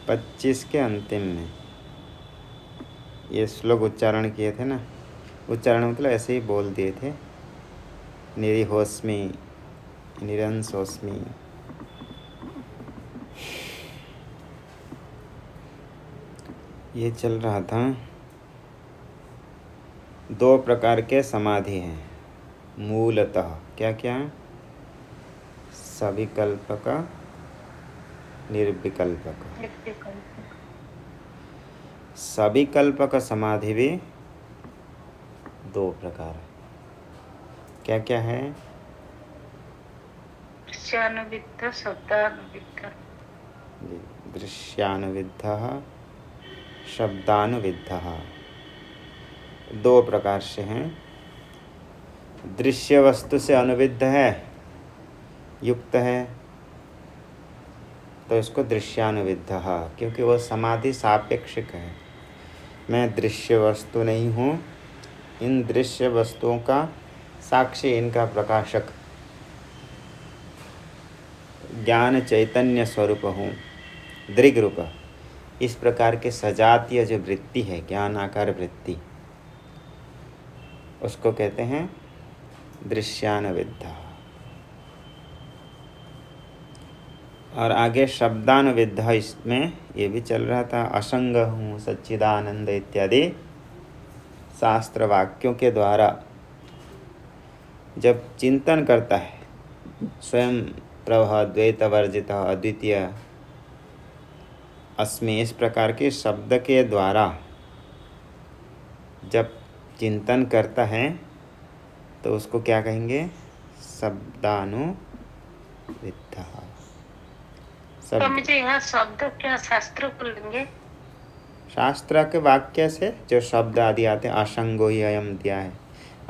पच्चीस के अंतिम में ये श्लोक उच्चारण किए थे ना। उच्चारण मतलब ऐसे ही बोल दिए थे, निरिहोस्मि, निरंसोस्मि। ये चल रहा था। दो प्रकार के समाधि हैं मूलतः। क्या क्या? सविकल्पक, निर्विकल्पक। सविकल्पक समाधि भी दो प्रकार है। क्या क्या है? दृश्यानुविद्ध, शब्दानुविद्ध। दृश्यानुविद्ध, शब्दानुविद्ध, दो प्रकार से हैं। दृश्य वस्तु से अनुविद्ध है, युक्त है, तो इसको दृश्यानुविद्ध, क्योंकि वह समाधि सापेक्षिक है। मैं दृश्य वस्तु नहीं हूँ, इन दृश्य वस्तुओं का साक्षी, इनका प्रकाशक ज्ञान चैतन्य स्वरूप हूँ, दृग रूप। इस प्रकार के सजातीय जो वृत्ति है, ज्ञान आकार वृत्ति, उसको कहते हैं दृश्यानुविद्ध। और आगे शब्दानुविद्ध, इसमें ये भी चल रहा था। असंग हूँ, सच्चिदानंद इत्यादि शास्त्र वाक्यों के द्वारा जब चिंतन करता है, स्वयं प्रभा द्वैत वर्जित अद्वितीय अस्मि, इस प्रकार के शब्द के द्वारा जब चिंतन करता है तो उसको क्या कहेंगे? शब्दानुविद्ध। तो मुझे यहाँ शब्द क्या शास्त्र को लेंगे? शास्त्र के वाक्य से जो शब्द आदि आते हैं, असंगो ही अयम दिया है।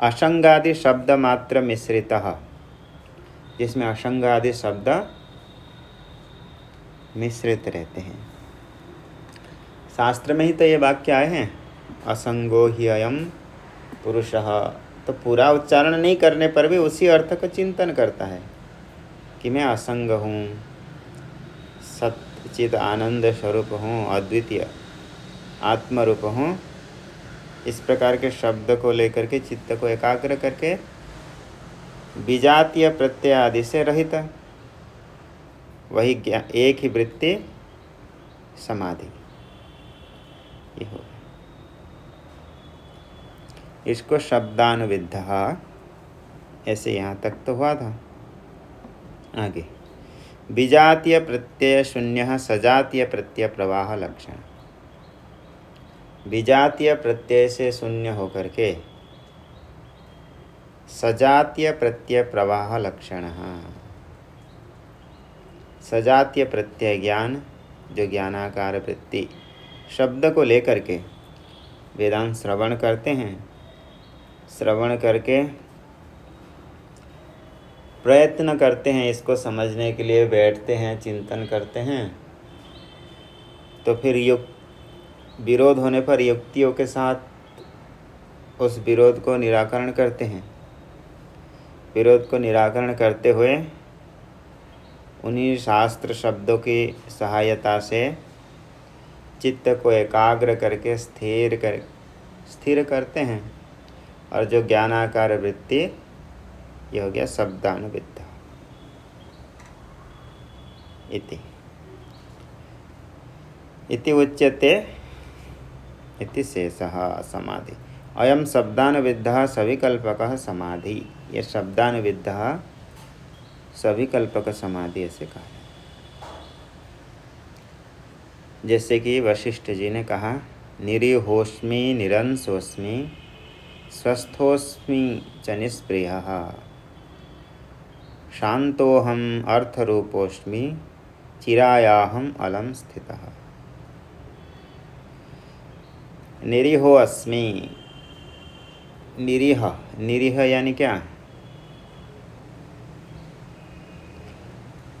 असंग आदि शब्द मात्र मिश्रित, जिसमें असंग आदि शब्द मिश्रित रहते हैं। शास्त्र में ही तो ये वाक्य आए हैं, असंगो ही अयम पुरुषः। तो पूरा उच्चारण नहीं करने पर भी उसी अर्थ का चिंतन करता है कि मैं असंग हूँ, सच्चिद आनंद स्वरूप हूँ, अद्वितीय आत्मरूप हूँ। इस प्रकार के शब्द को लेकर के चित्त को एकाग्र करके विजातीय प्रत्यय आदि से रहित, वही एक ही वृत्ति समाधि, ये हो। इसको शब्दानुविद्ध, ऐसे यहाँ तक तो हुआ था। आगे विजातीय प्रत्यय शून्य सजातीय प्रत्यय प्रवाह लक्षण। विजातीय प्रत्यय से शून्य होकर के सजातीय प्रत्यय प्रवाह लक्षण। सजातीय प्रत्यय ज्ञान, जो ज्ञानाकार वृत्ति शब्द को लेकर के वेदांत श्रवण करते हैं, श्रवण करके प्रयत्न करते हैं, इसको समझने के लिए बैठते हैं, चिंतन करते हैं, तो फिर विरोध होने पर युक्तियों के साथ उस विरोध को निराकरण करते हैं। विरोध को निराकरण करते हुए उन्हीं शास्त्र शब्दों की सहायता से चित्त को एकाग्र करके स्थिर करते हैं, और जो ज्ञानाकार वृत्ति, यह हो गया शब्दानुविद्ध। इति उच्यते इति शेषः समाधि। अयम शब्दानुविद्धः सविकल्पकः समाधि। यह शब्दानुविद्धः सविकल्पक समाधि ऐसे कहा। जैसे कि वशिष्ठ जी ने कहा, निरीहोस्मि निरंसोस्मि स्वस्थोस्मि च निष्प्रियः शांतोहम अर्थरूपोस्मि चिरायाहम अलम स्थितः। निरीहो अस्मि, निरीह, निरीह यानी क्या?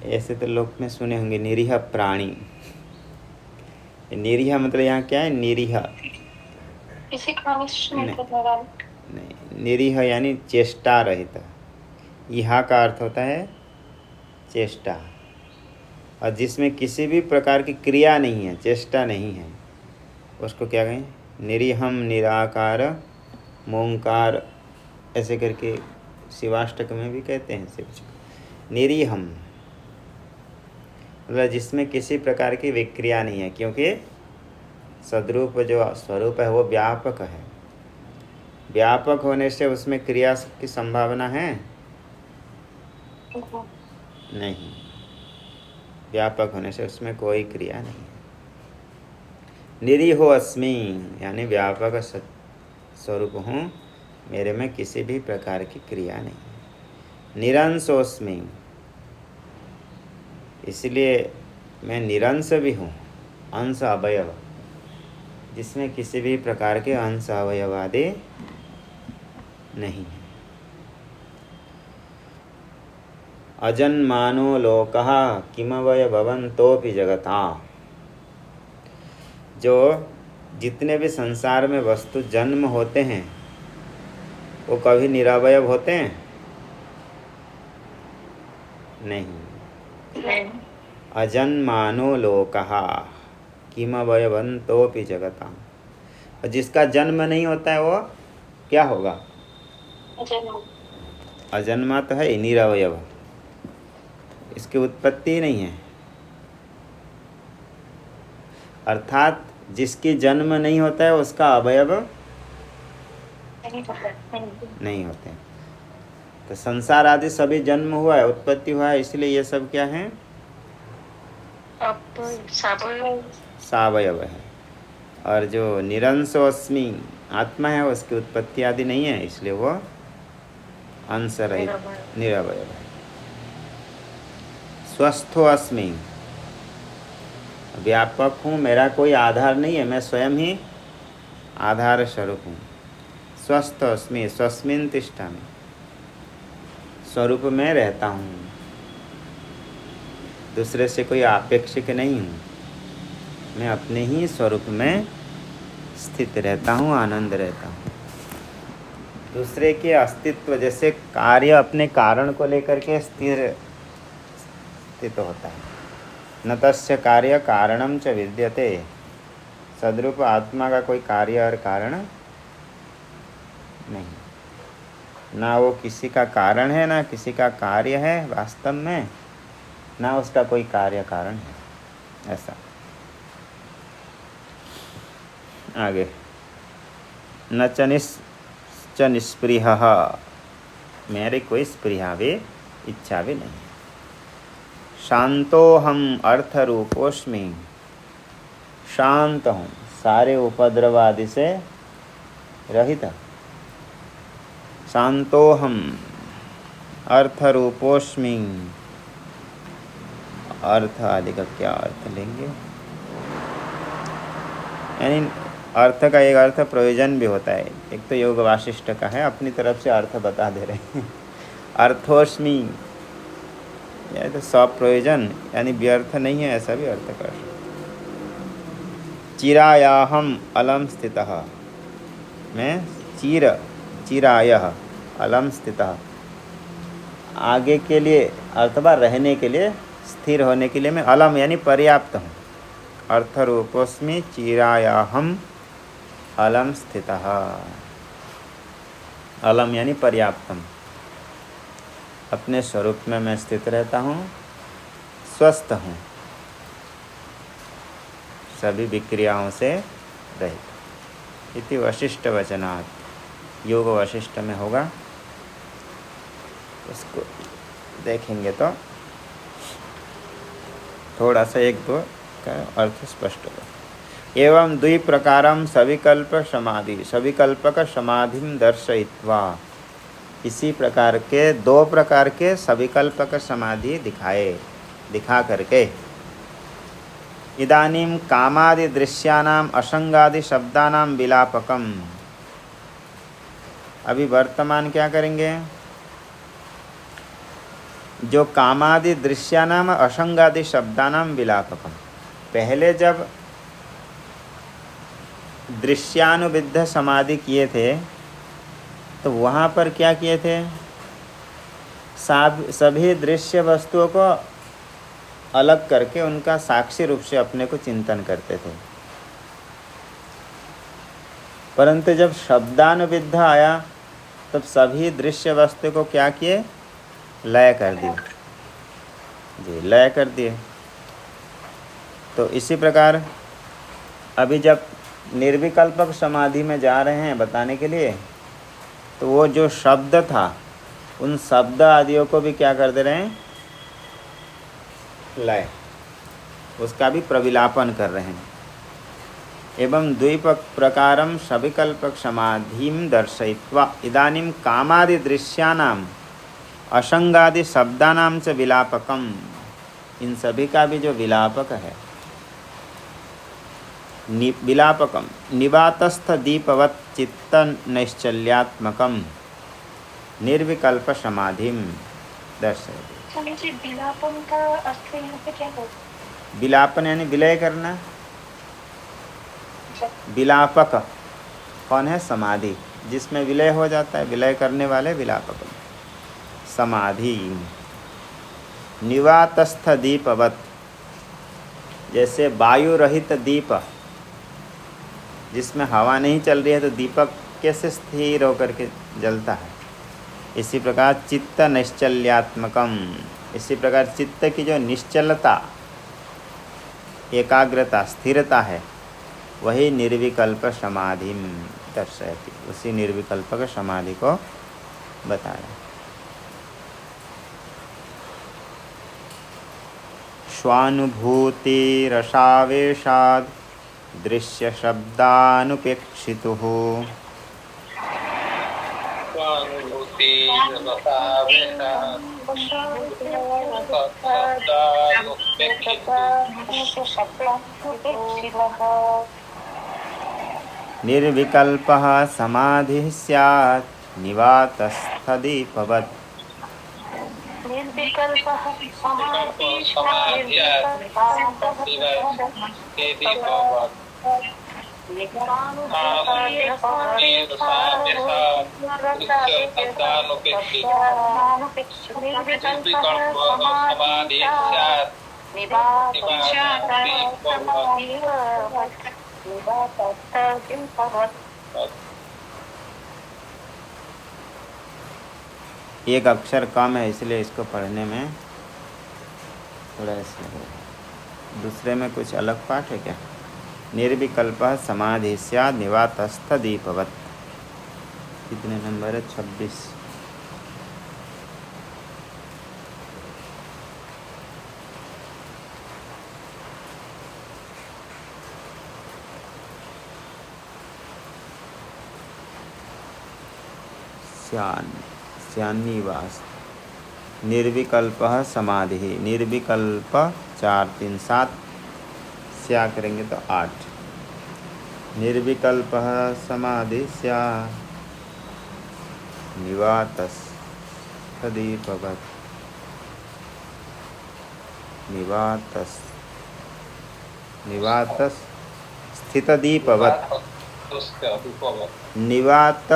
ऐसे तो लोक में सुने होंगे, निरीह प्राणी। निरीह मतलब यहाँ क्या है? निरीह किसी का नहीं, निरीह यानी चेष्टा रहित, इहा का अर्थ होता है चेष्टा, और जिसमें किसी भी प्रकार की क्रिया नहीं है, चेष्टा नहीं है, उसको क्या कहें? निरीहम, निराकार, मोंकार, ऐसे करके शिवाष्टक में भी कहते हैं शिव जी को। निरीहम मतलब जिसमें किसी प्रकार की विक्रिया नहीं है, क्योंकि सद्रूप जो स्वरूप है वो व्यापक है। व्यापक होने से उसमें क्रिया की संभावना है नहीं, व्यापक होने से उसमें कोई क्रिया नहीं है। निरीहो अस्मि यानी व्यापक स्वरूप हूँ, मेरे में किसी भी प्रकार की क्रिया नहीं है। निरंसोस्मि, इसलिए मैं निरंश भी हूँ, अंश अवयव, जिसमें किसी भी प्रकार के अंश अवयव आदि नहीं है। अजन्मानो लोकः किमवय भवन्तोऽपि जगता, जो जितने भी संसार में वस्तु जन्म होते हैं वो कभी निरवयव होते हैं? नहीं। अजन्मानो लोकः किमवय भवन्तोऽपि जगता, और जिसका जन्म नहीं होता है वो क्या होगा? अजन्मा तो है, निरवयव, इसकी उत्पत्ति नहीं है। अर्थात जिसकी जन्म नहीं होता है उसका अवयव नहीं होते। तो संसार आदि सभी जन्म हुआ है, उत्पत्ति हुआ है, इसलिए ये सब क्या है? सावयव है। और जो निरंशोस्मि आत्मा है उसकी उत्पत्ति आदि नहीं है, इसलिए वो अंश रहित निरवयव है। स्वस्थो अस्मि, व्यापक हूँ, मेरा कोई आधार नहीं है, मैं स्वयं ही आधार स्वरूप हूँ। स्वस्थ अस्मि स्वस्मिन् तिष्ठामि, स्वरूप में रहता हूँ, दूसरे से कोई अपेक्षित नहीं हूँ, मैं अपने ही स्वरूप में स्थित रहता हूँ, आनंद रहता हूँ। दूसरे के अस्तित्व, जैसे कार्य अपने कारण को लेकर के स्थित होता है, न तस्य कार्य कारणम च विद्यते, सद्रूप आत्मा का कोई कार्य और कारण नहीं, ना वो किसी का कारण है ना किसी का कार्य है वास्तव में, ना उसका कोई कार्य कारण है। ऐसा आगे, न च निस्पृहः, मेरी कोई स्पृहा भी इच्छा भी नहीं। शांतोहम अर्थरूपोस्मि, शांत हूँ, सारे उपद्रव आदि से रहित। शांतोहम अर्थरूपोस्मि, अर्थ आदि का क्या अर्थ लेंगे? यानी अर्थ का एक अर्थ प्रयोजन भी होता है, एक तो योग वाशिष्ठ का है, अपनी तरफ से अर्थ बता दे रहे हैं। अर्थोस्मि यह तो सब प्रयोजन यानी व्यर्थ नहीं है, ऐसा भी अर्थ कर। चिरायाहम अलम स्थितः, मैं चिरायः अलम स्थितः, आगे के लिए अथवा रहने के लिए, स्थिर होने के लिए मैं अलम यानी पर्याप्त हूँ। अर्थरूपोस्मि चिरायाहम अलम स्थितः, अलम यानी पर्याप्तम, अपने स्वरूप में मैं स्थित रहता हूँ, स्वस्थ हूँ, सभी विक्रियाओं से रहित। इति वशिष्ठ वचनात्, योग वशिष्ठ में होगा, उसको देखेंगे तो थोड़ा सा एक दो का अर्थ स्पष्ट होगा। एवं द्विप्रकारं सविकल्प समाधि, सविकल्पक समाधिं दर्शयित्वा, इसी प्रकार के दो प्रकार के सविकल्पक समाधि दिखा करके, इदानीं कामादि दृश्यानाम असंगादि शब्दानाम विलापकम, अभी वर्तमान क्या करेंगे? जो कामादि दृश्यानाम असंगादि शब्दानाम विलापकम, पहले जब दृश्यानुविद्ध समाधि किए थे तो वहाँ पर क्या किए थे? सभी दृश्य वस्तुओं को अलग करके उनका साक्षी रूप से अपने को चिंतन करते थे, परंतु जब शब्दानुविद्ध आया तब सभी दृश्य वस्तु को क्या किए? लय कर दिए जी, लय कर दिए। तो इसी प्रकार अभी जब निर्विकल्पक समाधि में जा रहे हैं बताने के लिए, तो वो जो शब्द था उन शब्द आदियों को भी क्या कर दे रहे हैं? लय, उसका भी प्रविलापन कर रहे हैं। एवं द्विप्रकारं सविकल्पक समाधिं दर्शयित्वा इदानीं कामादि दृश्यानाम असंगादि शब्दानाम च विलापकम, इन सभी का भी जो विलापक है, विलापकम निवातस्थ दीपवत् चित्त नैश्चल्यात्मकम निर्विकल्प समाधिम दर्शयति। विलापन का अर्थ यहाँ पे क्या होगा? विलापन यानी विलय करना। विलापक कौन है? समाधि, जिसमें विलय हो जाता है, विलय करने वाले विलापक। समाधि निवातस्थ दीपवत्, जैसे वायु रहित दीप जिसमें हवा नहीं चल रही है तो दीपक कैसे स्थिर होकर के जलता है, इसी प्रकार चित्त निश्चल्यात्मकम, इसी प्रकार चित्त की जो निश्चलता, एकाग्रता, स्थिरता है, वही निर्विकल्प समाधि दर्शयति, उसी निर्विकल्पक समाधि को बताया। स्वानुभूति रसावेशाद दृश्य शब्दानुपेक्षितुः निर्विकल्पः समाधिः स्यात् निवातस्थदीपवत्। एक अक्षर कम है इसलिए इसको पढ़ने में थोड़ा इसलिए। दूसरे में कुछ अलग पाठ है क्या? निर्विकल्पः समाधि स्यात् निवातस्थ दीपवत्। कितने नंबर है? 26। श्यान्निवास निर्विकल्पः समाधि, निर्विकल्प 4 3 7, स्या करेंगे तो 8। निर्विकल्पः समाधि स्या निवातस्थ दीपवत्। निवातस स्थित दीपवत्। निवात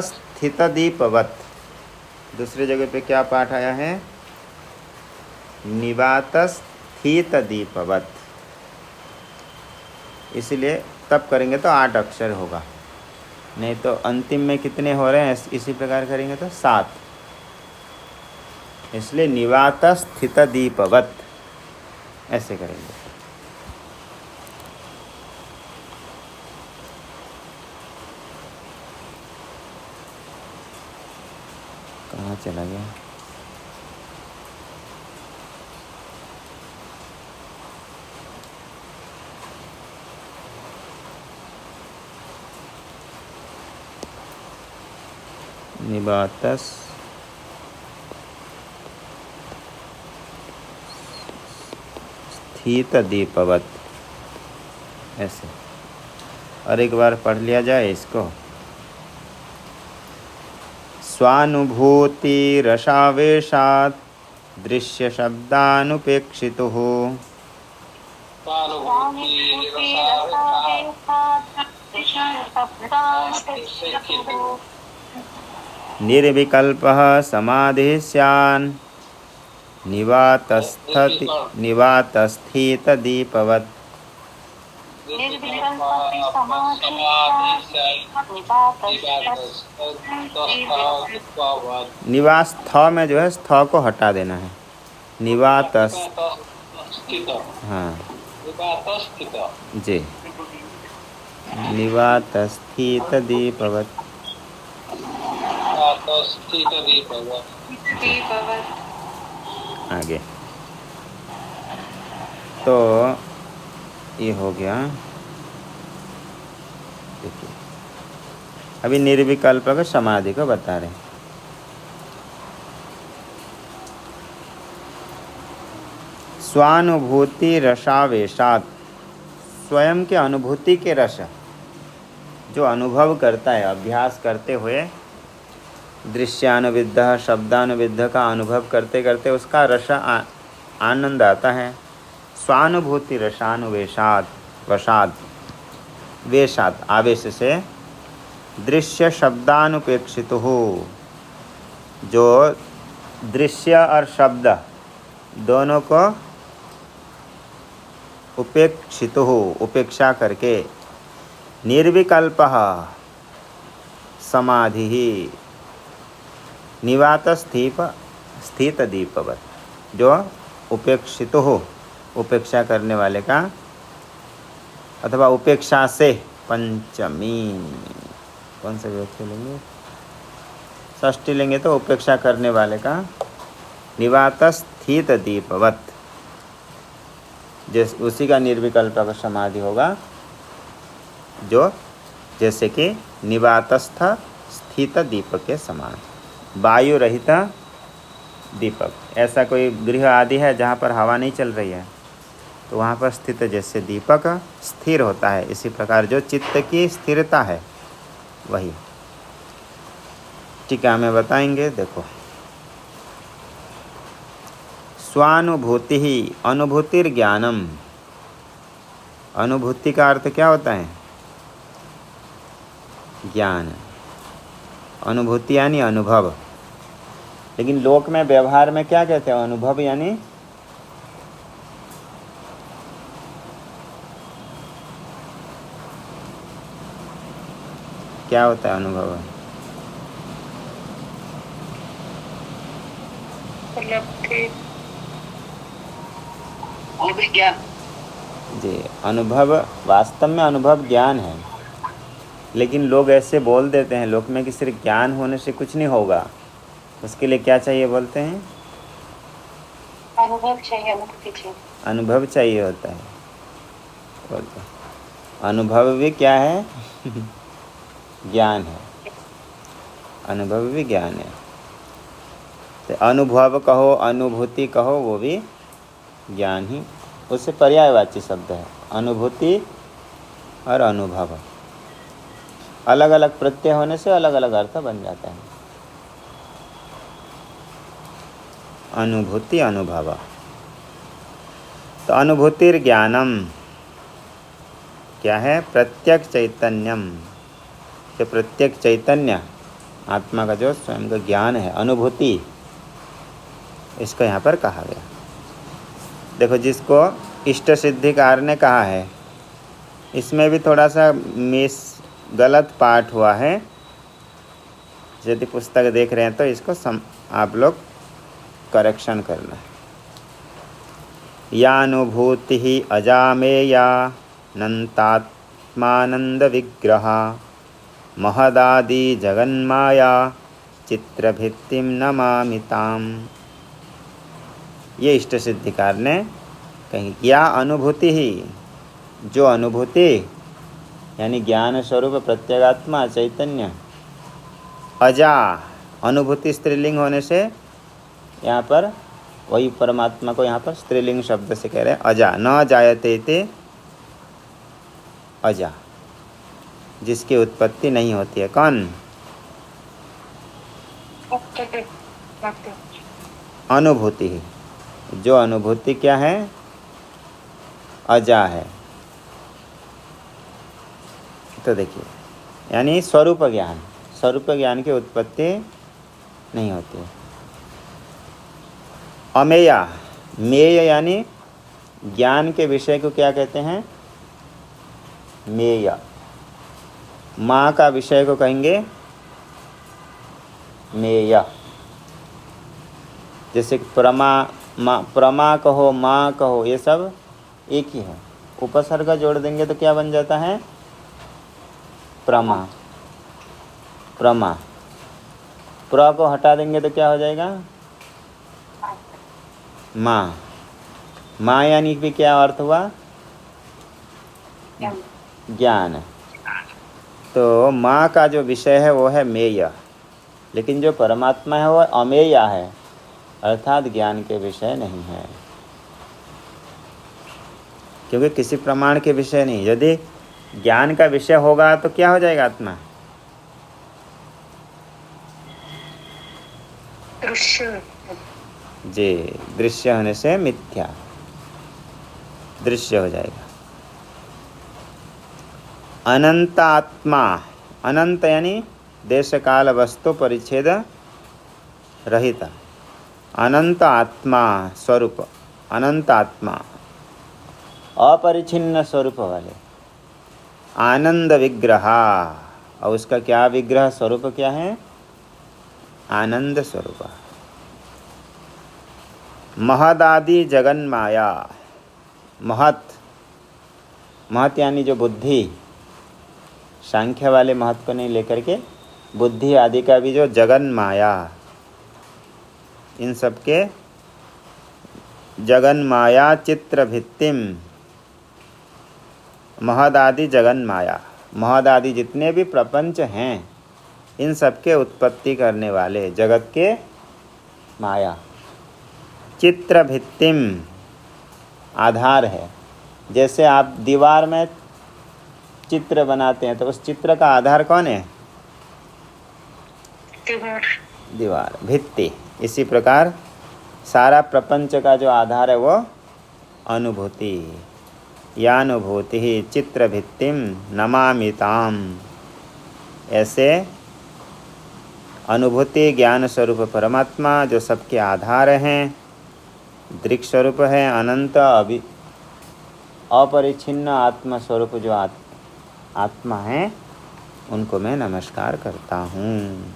स्थित दीपवत्। दूसरी जगह पे क्या पाठ आया है? निवात स्थित दीपवत्। इसलिए तब करेंगे तो 8 अक्षर होगा, नहीं तो अंतिम में कितने हो रहे हैं इसी प्रकार करेंगे तो 7। इसलिए निवात स्थित दीपवत् ऐसे करेंगे। कहाँ चला गया? निवातस स्थित दीपवत् ऐसे। और एक बार पढ़ लिया जाए इसको। स्वानुभूति रसावेशात् दृश्य शब्दानुपेक्षितुः निर्विकल्पः समाधिः स्यान् निवातस्थितदीपवत्। निवास थ में जो है स्थ को हटा देना है। निवातस, हाँ जी, निवातस्थितदीपवत्। आगे तो ये हो गया। देखिए अभी निर्विकल्प का समाधि को बता रहे हैं। स्वानुभूति रसावेशात, स्वयं के अनुभूति के रस, जो अनुभव करता है अभ्यास करते हुए, दृश्यानुविद्ध शब्दानुविद्ध का अनुभव करते करते उसका रस आनंद आता है। स्वानुभूति रसानुवेशात वशात, वेशात आवेश से, दृश्य शब्दानुपेक्षित हो, जो दृश्य और शब्द दोनों को उपेक्षित हो, उपेक्षा करके, निर्विकल्प समाधि ही निवात स्थित दीपवत, जो उपेक्षित हो, उपेक्षा करने वाले का, अथवा उपेक्षा से पंचमी, कौन सा विभक्ति लेंगे, षष्ठी लेंगे तो उपेक्षा करने वाले का, निवात स्थित दीपवत, जैसे उसी का निर्विकल्प का समाधि होगा, जो जैसे कि निवातस्थ स्थित दीपक के समान। वायु रहित दीपक, ऐसा कोई गृह आदि है जहाँ पर हवा नहीं चल रही है, तो वहाँ पर स्थित जैसे दीपक स्थिर होता है, इसी प्रकार जो चित्त की स्थिरता है वही। टीका में बताएंगे, देखो। स्वानुभूति ही अनुभूतिर ज्ञानम, अनुभूति का अर्थ क्या होता है, ज्ञान, अनुभूति यानी अनुभव। लेकिन लोक में व्यवहार में क्या कहते हैं, अनुभव यानी क्या होता है अनुभव, जी। अनुभव वास्तव में अनुभव ज्ञान है, लेकिन लोग ऐसे बोल देते हैं लोक में कि सिर्फ ज्ञान होने से कुछ नहीं होगा, उसके लिए क्या चाहिए बोलते हैं, अनुभव चाहिए, अनुभूति चाहिए, अनुभव चाहिए होता है बोलते हैं। अनुभव भी क्या है ज्ञान है, अनुभव भी ज्ञान है। तो अनुभव कहो अनुभूति कहो वो भी ज्ञान ही, उससे पर्यायवाची शब्द है। अनुभूति और अनुभव अलग अलग प्रत्यय होने से अलग अलग अर्थ बन जाता है। अनुभूति अनुभव, तो अनुभूतिर ज्ञानम क्या है, प्रत्यक्ष चैतन्यम, जो प्रत्यक्ष चैतन्य आत्मा का जो स्वयं का ज्ञान है, अनुभूति, इसको यहाँ पर कहा गया। देखो, जिसको इष्ट सिद्धिकार ने कहा है, इसमें भी थोड़ा सा गलत पाठ हुआ है। यदि पुस्तक देख रहे हैं तो इसको आप लोग करेक्शन करना है। यानुभूति ही अजामेया नंतात्मानंद विग्रह महदादि जगन्माया चित्रभित्तिम नमामिताम, ये इष्ट सिद्धिकार ने कही। या अनुभूति ही, जो अनुभूति यानी ज्ञान स्वरूप प्रत्यगात्मा चैतन्य, अजा, अनुभूति स्त्रीलिंग होने से यहाँ पर वही परमात्मा को यहाँ पर स्त्रीलिंग शब्द से कह रहे हैं। अजा, न जायते ते अजा, जिसकी उत्पत्ति नहीं होती है। कौन, अनुभूति ही, जो अनुभूति क्या है, अजा है। तो देखिए, यानी स्वरूप ज्ञान की उत्पत्ति नहीं होती है। अमेया, मेय यानी ज्ञान के विषय को क्या कहते हैं? मेय। माँ का विषय को कहेंगे मेय। जैसे प्रमा कहो, माँ कहो, ये सब एक ही है। उपसर्ग जोड़ देंगे तो क्या बन जाता है? प्रमा। प्र को हटा देंगे तो क्या हो जाएगा? माँ यानी भी क्या अर्थ हुआ? ज्ञान। तो माँ का जो विषय है वो है मेय, लेकिन जो परमात्मा है वो अमेय है, अर्थात ज्ञान के विषय नहीं है, क्योंकि किसी प्रमाण के विषय नहीं। यदि ज्ञान का विषय होगा तो क्या हो जाएगा? आत्मा दृश्य। जी, दृश्य होने से मिथ्या, दृश्य हो जाएगा। अनंत आत्मा, अनंत यानी देश काल वस्तु परिच्छेद रहित, अनंत आत्मा स्वरूप, अनंत आत्मा अपरिछिन्न स्वरूप वाले, आनंद विग्रह। और उसका क्या विग्रह, स्वरूप क्या है? आनंद स्वरूप। महदादि जगन माया, महत यानी जो बुद्धि, सांख्य वाले महत को नहीं लेकर के बुद्धि आदि का भी जो जगन माया, इन सब के जगन माया चित्र भित्तिम, महदादि जगन माया, महदादि जितने भी प्रपंच हैं इन सब के उत्पत्ति करने वाले जगत के माया, चित्र भित्तिम आधार है। जैसे आप दीवार में चित्र बनाते हैं तो उस चित्र का आधार कौन है? दीवार, भित्ति। इसी प्रकार सारा प्रपंच का जो आधार है वो अनुभूति, या अनुभूति ही चित्र भित्तिम नमामिताम। ऐसे अनुभूति ज्ञान स्वरूप परमात्मा जो सबके आधार हैं, दृक् स्वरूप है, अनंत अपरिछिन्न आत्मा स्वरूप जो आत्मा है, उनको मैं नमस्कार करता हूँ।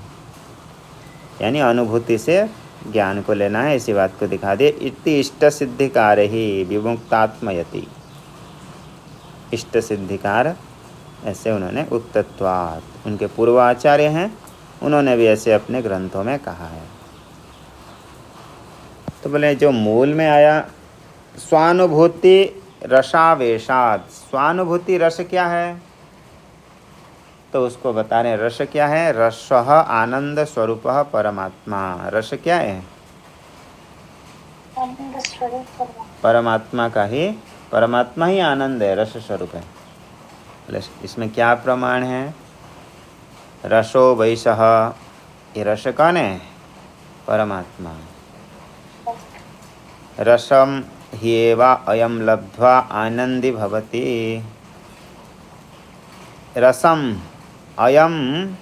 यानी अनुभूति से ज्ञान को लेना है, इसी बात को दिखा दे। इति इष्ट सिद्धिकार ही विमुक्तात्मयति, इष्ट सिद्धिकार ऐसे उन्होंने उत्तत्वात्, उनके पूर्वाचार्य हैं, उन्होंने भी ऐसे अपने ग्रंथों में कहा है। तो बोले जो मूल में आया स्वानुभूति रसावेशात, स्वानुभूति रस क्या है? तो उसको बता रहे हैं, रस क्या है? रसः आनंद स्वरूप परमात्मा। रस क्या है? आनंद स्वरूप परमात्मा का ही, परमात्मा ही आनंद है, रस स्वरूप है। इसमें क्या प्रमाण है? रसो वैशः, ये रस कौन है? परमात्मा। रसम ह्येवा अयम लब्ध्वा आनंदी भवति। रसम अयम,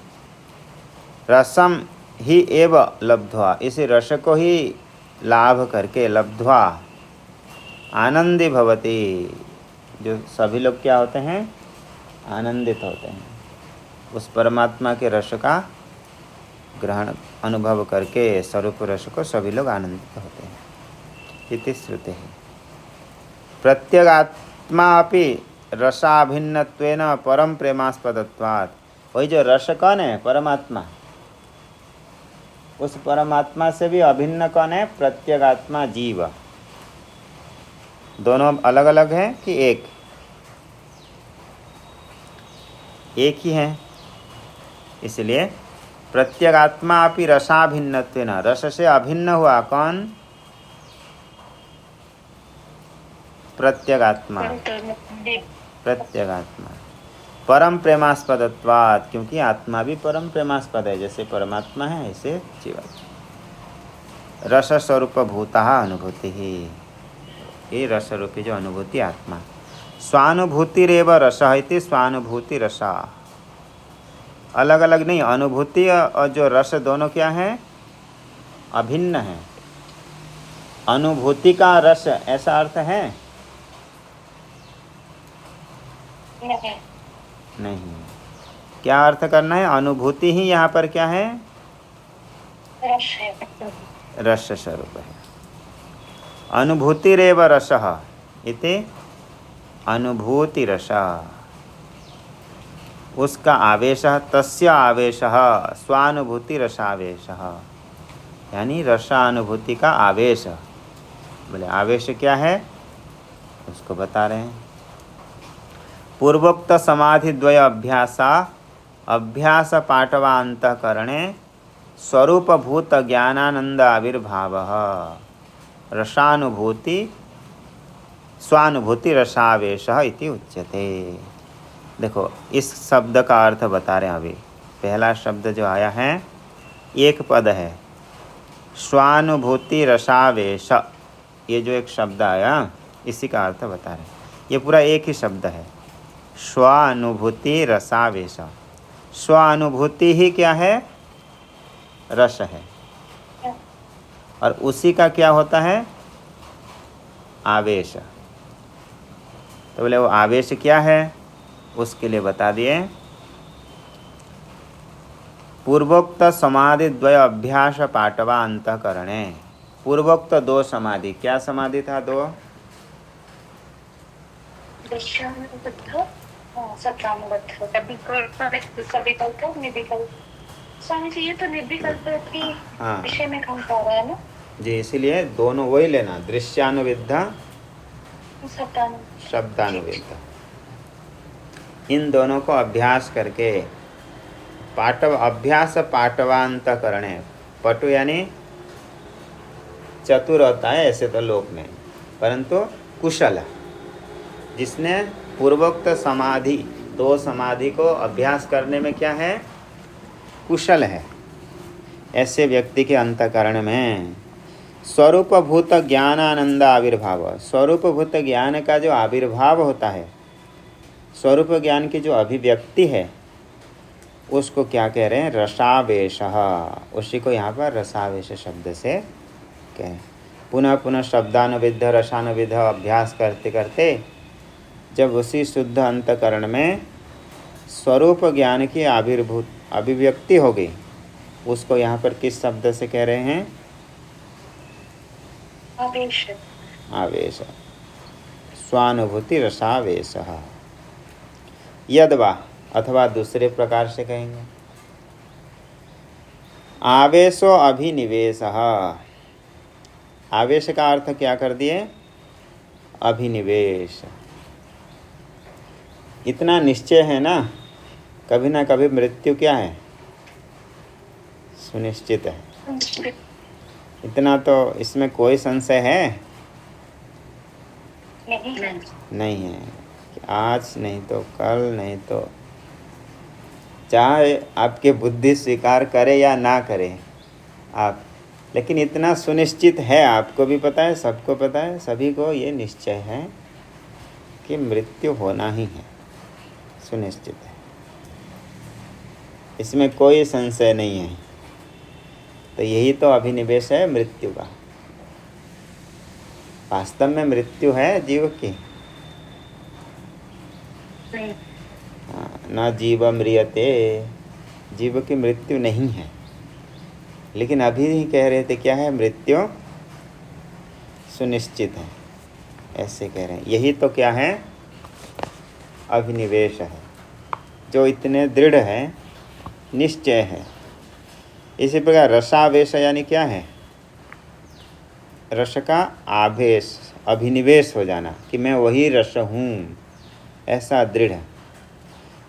रसम ही एव लब्ध्वा, इस रस को ही लाभ करके, लब्ध्वा आनंदी भवति, जो सभी लोग क्या होते हैं? आनंदित होते हैं। उस परमात्मा के रस का ग्रहण अनुभव करके स्वरूप रस को सभी लोग आनंदित होते हैं। इति श्रुते है। प्रत्यगात्मा अपि रसाभिन्नत्वेन परम प्रेमास्पदत्वात्, वही जो रस कौन है? परमात्मा। उस परमात्मा से भी अभिन्न कौन है? प्रत्यगात्मा जीव। दोनों अलग अलग हैं कि एक? एक ही है। इसलिए प्रत्यगात्मा अपि रसाभिन्नत्वेन, रस से अभिन्न हुआ कौन? प्रत्यगात्मा। प्रत्यगात्मा परम प्रेमास्पदत्वात्, क्योंकि आत्मा भी परम प्रेमास्पद है, जैसे परमात्मा है ऐसे जीव। रस स्वरूप भूतः अनुभूति ही, ये रस रूपी जो अनुभूति आत्मा। स्वानुभूतिरेव रसः इति स्वानुभूति रसा, अलग अलग नहीं, अनुभूति और जो रस दोनों क्या हैं, अभिन्न हैं। अनुभूति का रस ऐसा अर्थ है नहीं। नहीं। क्या अर्थ करना है, अनुभूति ही यहाँ पर क्या है, रस है। रस स्वरूप है। अनुभूतिरेव रसः इति अनुभूति रस, उसका आवेशः, तस्य आवेशः स्वानुभूति रसावेशः, यानी रसानुभूति का आवेश। बोले आवेश क्या है, उसको बता रहे हैं। पूर्वोक्त समाधि द्वय अभ्यास पाटवांतकरणे स्वरूपभूत ज्ञानानंद आविर्भावः रसानुभूति स्वानुभूति रसावेशः इति उच्यते। देखो इस शब्द का अर्थ बता रहे हैं अभी। पहला शब्द जो आया है, एक पद है, स्वानुभूति रसावेश, ये जो एक शब्द आया इसी का अर्थ बता रहे हैं। ये पूरा एक ही शब्द है, स्वानुभूति रसावेश। स्वानुभूति ही क्या है, रस है, और उसी का क्या होता है, आवेश। तो बोले वो आवेश क्या है, उसके लिए बता दिए। पूर्वोक्त समाधि द्वय अभ्यास पाटवा अंतःकरणे। पूर्वोक्त दो समाधि, क्या समाधि था दो, स्वामी जी ये तो निर्विकल्प की हाँ विषय में कम कर रहा है ना जी, इसीलिए दोनों वही लेना, दृश्यानुविद्धा शब्दानुविद्धा। इन दोनों को अभ्यास करके पाटव अभ्यास पाटवांतकरणे, पटु यानी चतुर होता है ऐसे तो लोक में, परंतु कुशल, जिसने पूर्वोक्त समाधि दो समाधि को अभ्यास करने में क्या है, कुशल है, ऐसे व्यक्ति के अंतःकरण में स्वरूपभूत ज्ञानानंद आविर्भाव, स्वरूपभूत ज्ञान का जो आविर्भाव होता है, स्वरूप ज्ञान की जो अभिव्यक्ति है, उसको क्या कह रहे हैं, रसावेशः। उसी को यहाँ पर रसावेश शब्द से कहें। पुनः पुनः शब्दानुविद्ध रसानुविद्ध अभ्यास करते करते जब उसी शुद्ध अंतःकरण में स्वरूप ज्ञान की अभिव्यक्ति होगी, उसको यहाँ पर किस शब्द से कह रहे हैं, आवेश। आवेश, स्वानुभूति रसावेशः। यद्वा, अथवा दूसरे प्रकार से कहेंगे, आवेशो अभिनिवेशः। आवेश का अर्थ क्या कर दिए, अभिनिवेश। इतना निश्चय है ना कभी मृत्यु क्या है, सुनिश्चित है। इतना तो इसमें कोई संशय है नहीं है कि आज नहीं तो कल, नहीं तो चाहे आपके बुद्धि स्वीकार करे या ना करे आप, लेकिन इतना सुनिश्चित है, आपको भी पता है, सबको पता है, सभी को ये निश्चय है कि मृत्यु होना ही है, सुनिश्चित है, इसमें कोई संशय नहीं है। तो यही तो अभिनिवेश है मृत्यु का। वास्तव में मृत्यु है जीव की, न जीव म्रियते, जीव की मृत्यु नहीं है, लेकिन अभी ही कह रहे थे क्या है, मृत्यु सुनिश्चित है, ऐसे कह रहे हैं। यही तो क्या है, अभिनिवेश है, जो इतने दृढ़ है, निश्चय है। इसी प्रकार रसावेश यानी क्या है, रस का आवेश, अभिनिवेश हो जाना कि मैं वही रस हूँ, ऐसा दृढ़।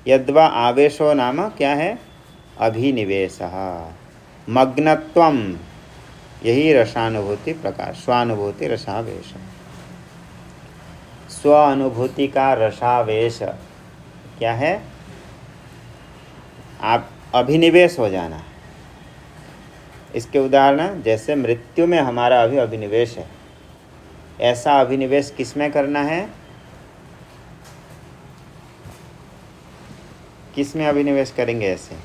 यद्वा आवेशो नाम क्या है, अभिनिवेशः। मग्नत्वम, यही रसानुभूति प्रकार, स्वानुभूति रसावेश। स्वानुभूति का रसावेश क्या है, आप अभिनिवेश हो जाना। इसके उदाहरण जैसे मृत्यु में हमारा अभी अभिनिवेश है, ऐसा अभिनिवेश किस में करना है, किस में अभिनिवेश करेंगे ऐसे,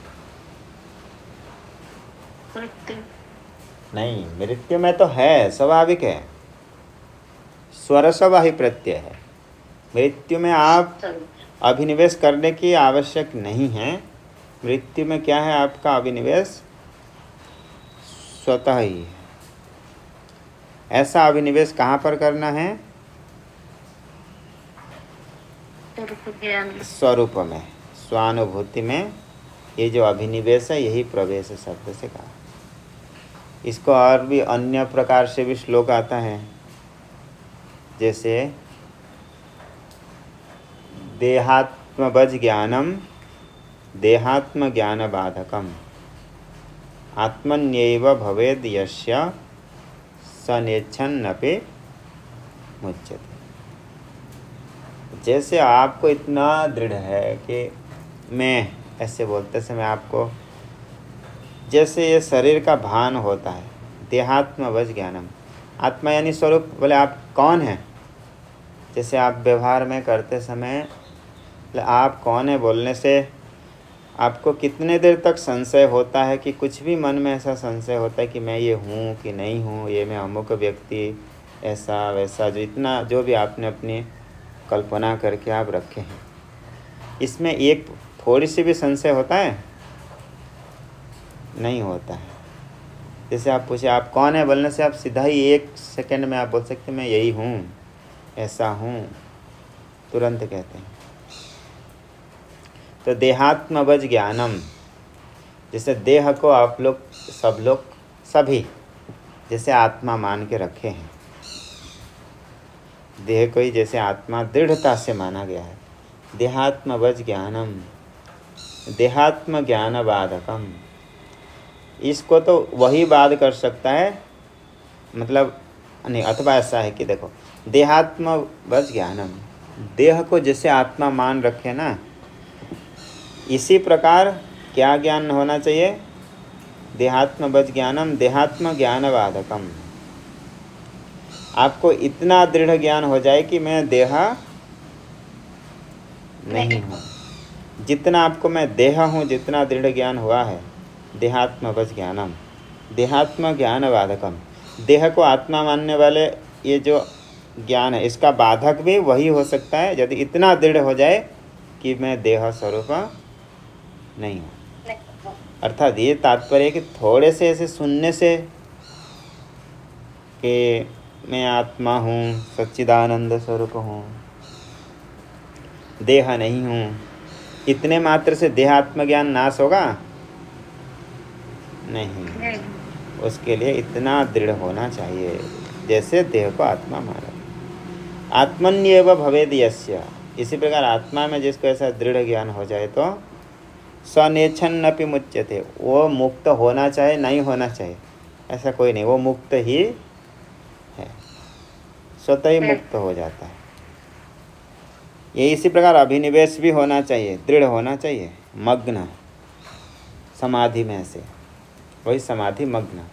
मृत्यु नहीं, मृत्यु में तो है, स्वाभाविक है, स्वरसवाही प्रत्यय है। मृत्यु में आप अभिनिवेश करने की आवश्यक नहीं है। मृत्यु में क्या है, आपका अभिनिवेश स्वतः ही है। ऐसा अभिनिवेश कहाँ पर करना है? स्वरूप में, स्वानुभूति में। ये जो अभिनिवेश है यही प्रवेश शब्द से कहा। इसको और भी अन्य प्रकार से भी श्लोक आता है, जैसे देहात्मवज ज्ञानम देहात्म ज्ञान बाधकम आत्मन्यैव भवेद यस्य सनेच्छन्नपि मुच्यते। जैसे आपको इतना दृढ़ है कि मैं, ऐसे बोलते समय आपको जैसे ये शरीर का भान होता है, देहात्मवज ज्ञानम, आत्मा यानी स्वरूप। बोले आप कौन हैं? जैसे आप व्यवहार में करते समय आप कौन है बोलने से आपको कितने देर तक संशय होता है कि कुछ भी मन में ऐसा संशय होता है कि मैं ये हूँ कि नहीं हूँ, ये मैं अमुक व्यक्ति, ऐसा वैसा, जो इतना जो भी आपने अपनी कल्पना करके आप रखे हैं, इसमें एक थोड़ी सी भी संशय होता है? नहीं होता है। जैसे आप पूछे आप कौन है बोलने से आप सीधा ही 1 सेकंड में आप बोल सकते मैं यही हूँ, ऐसा हूँ, तुरंत कहते हैं। तो देहात्मवज ज्ञानम, जैसे देह को आप लोग सब लोग सभी जैसे आत्मा मान के रखे हैं, देह को ही जैसे आत्मा दृढ़ता से माना गया है। देहात्मवज ज्ञानम, देहात्म ज्ञान बाधकम, इसको तो वही बाध कर सकता है, मतलब नहीं, अथवा ऐसा है कि देखो देहात्मवज ज्ञानम, देह को जैसे आत्मा मान रखे ना, इसी प्रकार क्या ज्ञान होना चाहिए? देहात्मवज ज्ञानम देहात्म ज्ञान बाधकम। आपको इतना दृढ़ ज्ञान हो जाए कि मैं देह नहीं हूँ। जितना आपको मैं देह हूँ, जितना दृढ़ ज्ञान हुआ है, देहात्मवज ज्ञानम देहात्म ज्ञान बाधकम, देह को आत्मा मानने वाले ये जो ज्ञान है, इसका बाधक भी वही हो सकता है यदि इतना दृढ़ हो जाए कि मैं देह स्वरूप नहीं हूँ। अर्थात ये तात्पर्य है कि थोड़े से ऐसे सुनने से कि मैं आत्मा हूँ, सच्चिदानंद स्वरूप हूँ, देह नहीं हूँ, इतने मात्र से देहात्म ज्ञान नाश होगा? नहीं, उसके लिए इतना दृढ़ होना चाहिए जैसे देह को आत्मा माना। आत्मन्येव भवेद यस्य, इसी प्रकार आत्मा में जिसको ऐसा दृढ़ ज्ञान हो जाए तो स्वनेच्छन्नपि मुच्यते, वो मुक्त होना चाहे नहीं होना चाहिए ऐसा कोई नहीं, वो मुक्त ही है, स्वतः ही मुक्त हो जाता है। ये इसी प्रकार अभिनिवेश भी होना चाहिए, दृढ़ होना चाहिए, मग्न समाधि में से, वही समाधि मग्न।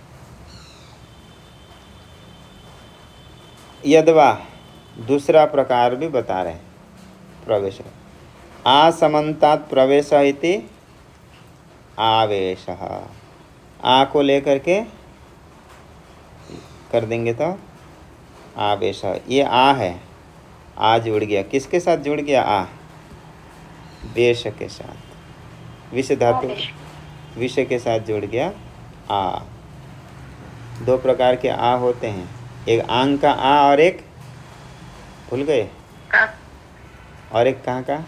यद्वा दूसरा प्रकार भी बता रहे हैं प्रवेश, आसमन्तात् प्रवेश इति आवेश, आ को लेकर के कर देंगे तो आवेश, ये आ है, आ जुड़ गया, किसके साथ जुड़ गया? आ, वेश के साथ, विष धातु विष के साथ जुड़ गया आ। 2 प्रकार के आ होते हैं, एक आंग का आ और एक भूल गए, और एक कहाँ का?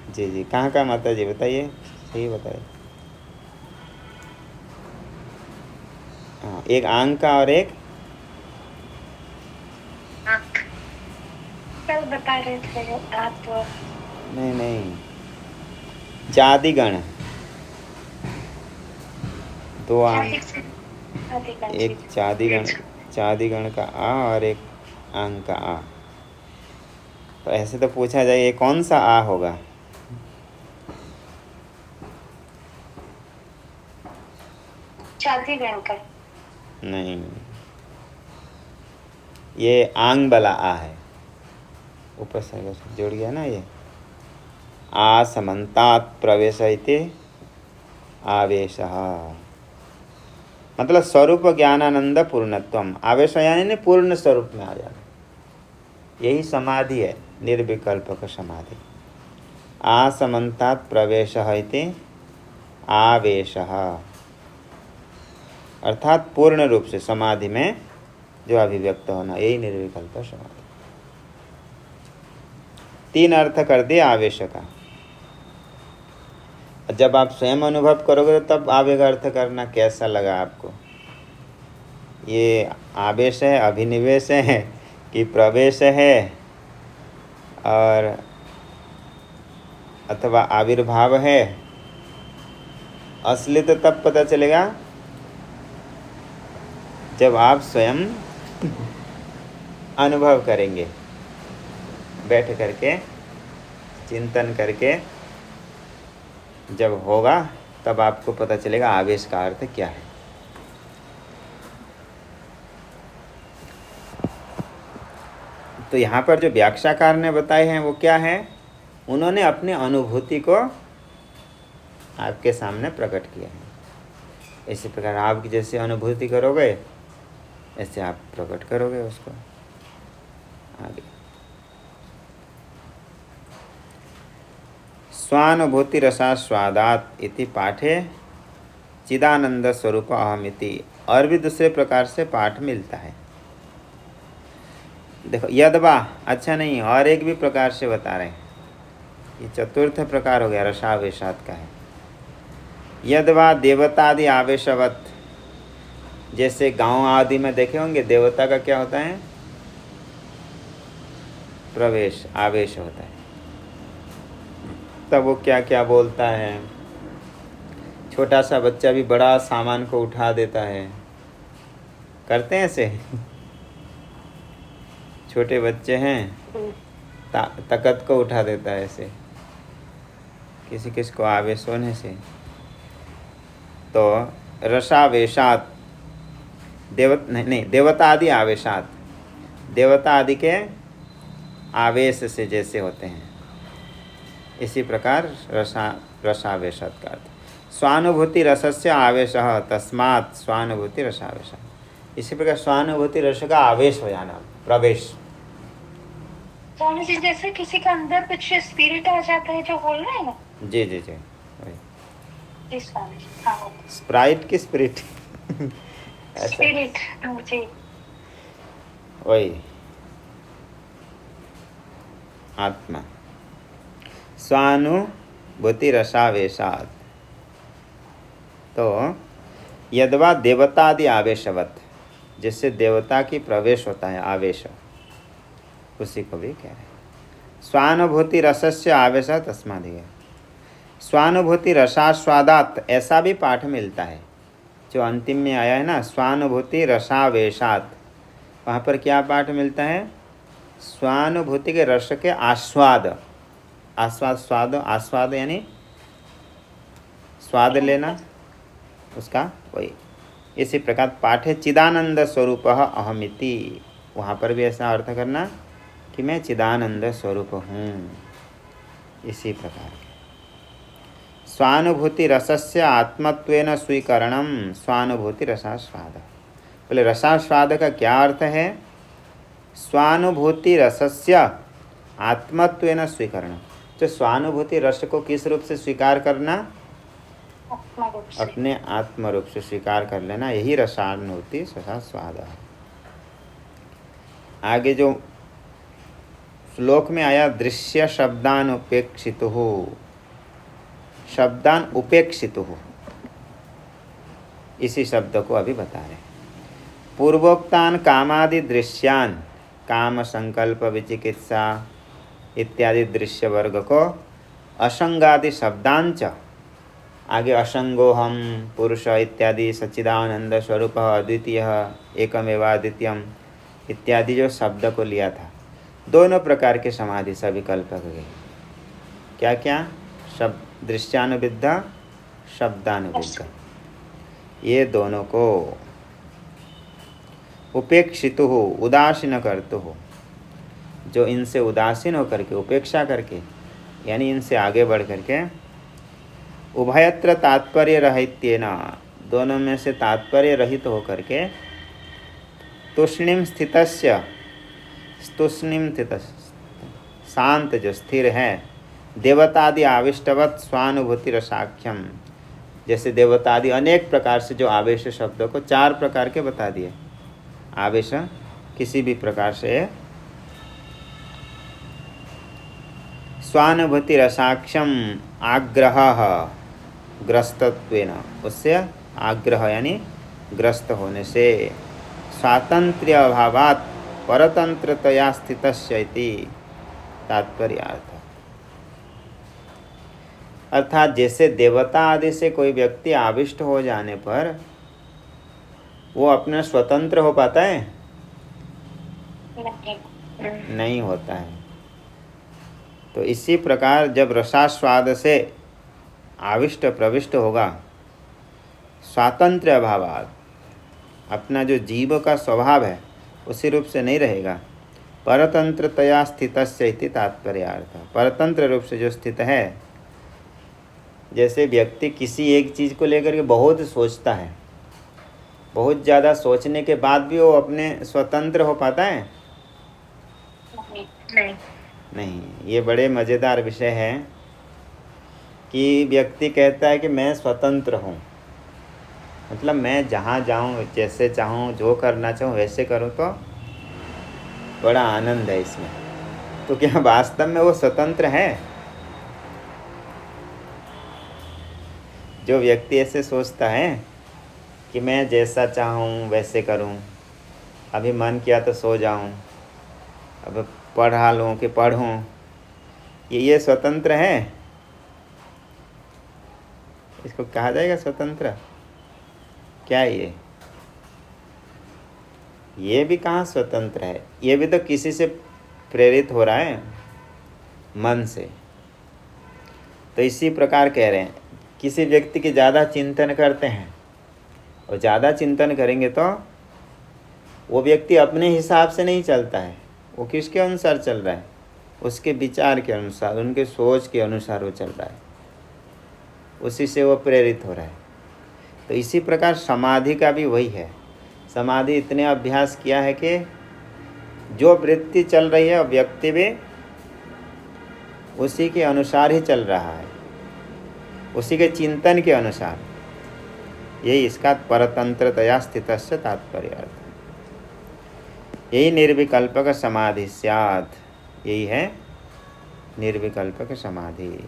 जी जी, कहाँ का माता जी बताइए, सही बताइए। हाँ, एक आंग का और एक कल बता रहे थे आप। नहीं, चादिगण, 2 आंग, एक चादिगण का आ और एक आंग का आ। तो ऐसे तो पूछा जाए ये कौन सा आ होगा? चादिगण का नहीं, ये आंग वाला आ है, उपसर्ग से जुड़ गया ना, ये आसमन्तात् प्रवेश इति आवेशः, मतलब स्वरूप ज्ञानानंद पूर्णत्वम। आवेश यानी पूर्ण स्वरूप में आ जाना, यही समाधि है, निर्विकल्पक समाधि। आसमन्तात् प्रवेश इति आवेशः, अर्थात पूर्ण रूप से समाधि में जो अभिव्यक्त होना, यही निर्विकल्प समाधि। 3 अर्थ कर दिए आवेश का। जब आप स्वयं अनुभव करोगे तब आवेग अर्थ करना कैसा लगा आपको। ये आवेश है, अभिनिवेश है कि प्रवेश है, और अथवा आविर्भाव है, असली तो तब पता चलेगा जब आप स्वयं अनुभव करेंगे, बैठ करके चिंतन करके जब होगा तब आपको पता चलेगा आवेश का अर्थ क्या है। तो यहाँ पर जो व्याख्याकार ने बताए हैं वो क्या है, उन्होंने अपनी अनुभूति को आपके सामने प्रकट किया है। इसी प्रकार आप जैसे अनुभूति करोगे ऐसे आप प्रकट करोगे उसको आगे। स्वानुभूति रसास्वादात इति पाठे चिदानंद स्वरूप अहमिति, और भी दूसरे प्रकार से पाठ मिलता है। देखो यदवा, अच्छा नहीं, और एक भी प्रकार से बता रहे हैं, ये चतुर्थ प्रकार हो गया, रसावेशात का है। यदवा देवतादि आवेशवत, जैसे गांव आदि में देखे होंगे देवता का क्या होता है, प्रवेश, आवेश होता है। तब वो क्या क्या बोलता है, छोटा सा बच्चा भी बड़ा सामान को उठा देता है, करते हैं ऐसे छोटे बच्चे हैं, तकत को उठा देता है ऐसे, किसी किसी को आवेश होने से। तो रसावेशात देवता आदि आवेशात, देवता आदि के आवेश से जैसे होते हैं, इसी प्रकार रसावेशात का अर्थ। स्वानुभूति रसस्य आवेशः तस्मात् स्वानुभूति रसावेशः, इसी प्रकार स्वानुभूति रस का आवेश हो जाना, प्रवेश। स्वामी जी जैसे किसी के अंदर कुछ स्पिरिट आ जाता है जो बोल रहे हैं ना। जी जी जी, जी स्वामी जी, हाँ स्प्राइट की स्पिरिट स्पिरिट जी, वही आत्मा। स्वानुभूति रसावेशात, तो यदवा देवतादि आवेशवत, जिससे देवता की प्रवेश होता है आवेश, उसी को भी कह रहे हैं। स्वानुभूति रसस्य आवेश तस्मादिह, स्वानुभूति रसास्वादात, ऐसा भी पाठ मिलता है जो अंतिम में आया है ना, स्वानुभूति रसावेशात, वहाँ पर क्या पाठ मिलता है, स्वानुभूति के रस के आस्वाद, आस्वाद स्वाद, आस्वाद यानी स्वाद लेना उसका, वही। इसी प्रकार पाठे चिदानंद स्वरूप अहमिति, वहाँ पर भी ऐसा अर्थ करना कि मैं चिदानंद स्वरूप हूँ, इसी प्रकार स्वानुभूति रसस्य आत्मत्वेन स्वीकरणम स्वानुभूति रसास्वाद। बोले रसास्वाद का क्या अर्थ है, स्वानुभूति रसस्य आत्मत्वेन स्वीकरणम, तो स्वानुभूति रस को किस रूप से स्वीकार करना, अपने आत्म रूप से स्वीकार कर लेना, यही रसानुभूति रसास्वाद है। आगे जो श्लोक में आया दृश्य शब्दान उपेक्षितु, शब्दान उपेक्षितु, इसी शब्द को अभी बता रहे। पूर्वोक्तान कामादि दृश्यान, काम संकल्प विचिकित्सा इत्यादि दृश्य वर्ग को असंगादि शब्दांच, आगे असंगोहम पुरुष इत्यादि सच्चिदानंद स्वरूप अद्वितीय एकमेवाद्वितीयम इत्यादि जो शब्द को लिया था, दोनों प्रकार के समाधि सविकल्पक गए। क्या क्या शब्द, दृश्यानुविद्ध शब्दानुविद्ध, ये दोनों को उपेक्षितु हो, उदासीन करते हो, जो इनसे उदासीन होकर के, उपेक्षा करके यानी इनसे आगे बढ़ करके उभयत्र तात्पर्य रहित्येन, दोनों में से तात्पर्य रहित होकर के तूष्णीम स्थितस्य, तूष्णीम स्थित शांत जो स्थिर है, देवतादि आविष्टवत स्वानुभूति रसाख्यम, जैसे देवतादि अनेक प्रकार से जो आवेश शब्दों को 4 प्रकार के बता दिए। आवेश किसी भी प्रकार से स्वानुभूति रसाक्षम आग्रह ग्रस्तत्वेन, उससे आग्रह यानी ग्रस्त होने से, स्वातंत्र्य अभावात् परतंत्रतया स्थितस्य इति तात्पर्यार्थ। अर्थात जैसे देवता आदि से कोई व्यक्ति आविष्ट हो जाने पर वो अपना स्वतंत्र हो पाता है? नहीं होता है। तो इसी प्रकार जब रसास्वाद से आविष्ट प्रविष्ट होगा, स्वातंत्र्य अभावात्, अपना जो जीव का स्वभाव है उसी रूप से नहीं रहेगा, परतंत्रतया स्थितस्य इति तात्पर्यार्थ। परतंत्र रूप से जो स्थित है, जैसे व्यक्ति किसी एक चीज़ को लेकर के बहुत सोचता है, बहुत ज़्यादा सोचने के बाद भी वो अपने स्वतंत्र हो पाता है? नहीं। ये बड़े मज़ेदार विषय है कि व्यक्ति कहता है कि मैं स्वतंत्र हूँ, मतलब मैं जहाँ जाऊँ, जैसे चाहूँ, जो करना चाहूँ वैसे करूँ, तो बड़ा आनंद है इसमें। तो क्या वास्तव में वो स्वतंत्र है? जो व्यक्ति ऐसे सोचता है कि मैं जैसा चाहूँ वैसे करूँ, अभी मन किया तो सो जाऊँ, अब पढ़ा लूँ कि पढ़ूँ, ये स्वतंत्र है? इसको कहा जाएगा स्वतंत्र? क्या ये भी कहाँ स्वतंत्र है? ये भी तो किसी से प्रेरित हो रहा है, मन से। तो इसी प्रकार कह रहे हैं, किसी व्यक्ति की ज़्यादा चिंतन करते हैं, और ज़्यादा चिंतन करेंगे तो वो व्यक्ति अपने हिसाब से नहीं चलता है, वो किसके अनुसार चल रहा है? उसके विचार के अनुसार, उनके सोच के अनुसार वो चल रहा है, उसी से वो प्रेरित हो रहा है। तो इसी प्रकार समाधि का भी वही है। समाधि इतने अभ्यास किया है कि जो वृत्ति चल रही है, व्यक्ति भी उसी के अनुसार ही चल रहा है, उसी के चिंतन के अनुसार। यही इसका परतंत्रतया स्थितस्य तात्पर्य। यही निर्विकल्पक समाधि स्यात्, यही है निर्विकल्पक समाधि।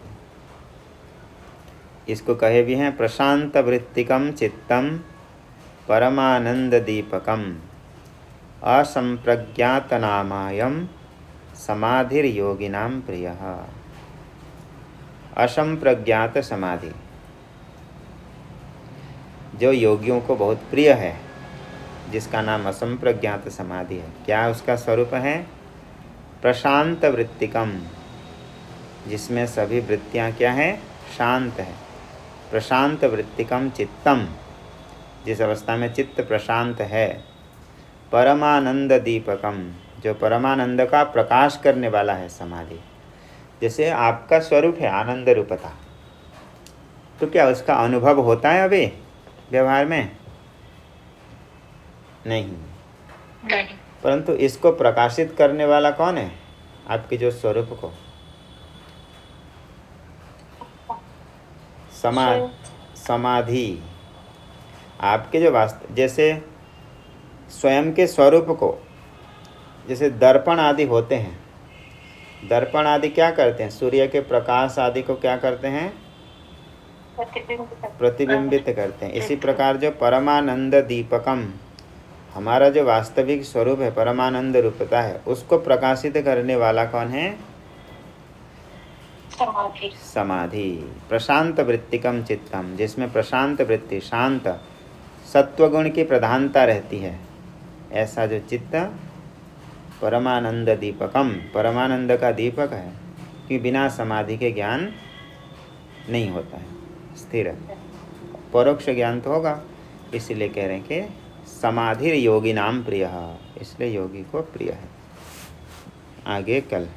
इसको कहे भी हैं प्रशांत वृत्तिकम चित्तम परमानंद दीपकम असंप्रज्ञात नामायम समाधिर्योगिनां प्रियः। असंप्रज्ञात समाधि जो योगियों को बहुत प्रिय है, जिसका नाम असंप्रज्ञात समाधि है। क्या उसका स्वरूप है? प्रशांत वृत्तिकम, जिसमें सभी वृत्तियां क्या है? शांत है। प्रशांत वृत्तिकम चित्तम, जिस अवस्था में चित्त प्रशांत है। परमानंद दीपकम, जो परमानंद का प्रकाश करने वाला है समाधि। जैसे आपका स्वरूप है आनंद रूपता, तो क्या उसका अनुभव होता है अभी व्यवहार में? नहीं। परंतु इसको प्रकाशित करने वाला कौन है? आपके जो स्वरूप को समाधि, आपके जो वास्तव, जैसे स्वयं के स्वरूप को, जैसे दर्पण आदि होते हैं, दर्पण आदि क्या करते हैं? सूर्य के प्रकाश आदि को क्या करते हैं? प्रतिबिंबित करते हैं। इसी प्रकार जो परमानंद दीपकम, हमारा जो वास्तविक स्वरूप है, परमानंद रूपता है, उसको प्रकाशित करने वाला कौन है? समाधि। प्रशांत वृत्तिकम चित्तम, जिसमें प्रशांत वृत्ति, शांत सत्वगुण की प्रधानता रहती है, ऐसा जो चित्त परमानंद दीपकम, परमानंद का दीपक है, कि बिना समाधि के ज्ञान नहीं होता है स्थिर। परोक्ष ज्ञान तो होगा, इसीलिए कह रहे हैं कि समाधि योगी नाम प्रिय, इसलिए योगी को प्रिय है। आगे कल।